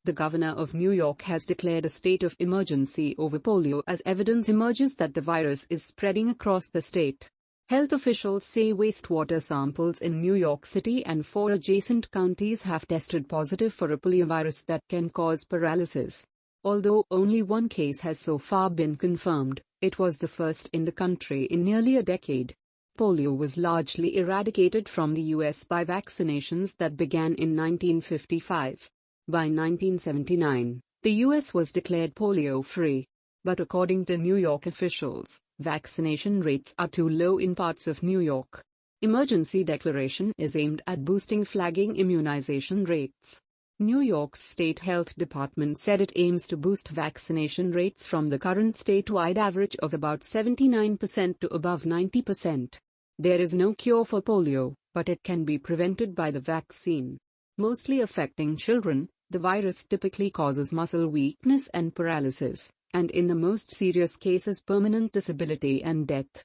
The governor of New York has declared a state of emergency over polio as evidence emerges that the virus is spreading across the state. Health officials say wastewater samples in New York City and 4 adjacent counties have tested positive for a poliovirus that can cause paralysis. Although only one case has so far been confirmed, it was the first in the country in nearly a decade. Polio was largely eradicated from the U.S. by vaccinations that began in 1955. By 1979, the U.S. was declared polio-free. But according to New York officials, vaccination rates are too low in parts of New York. Emergency declaration is aimed at boosting flagging immunization rates. New York's State Health Department said it aims to boost vaccination rates from the current statewide average of about 79% to above 90%. There is no cure for polio, but it can be prevented by the vaccine. Mostly affecting children, the virus typically causes muscle weakness and paralysis, and in the most serious cases permanent disability and death.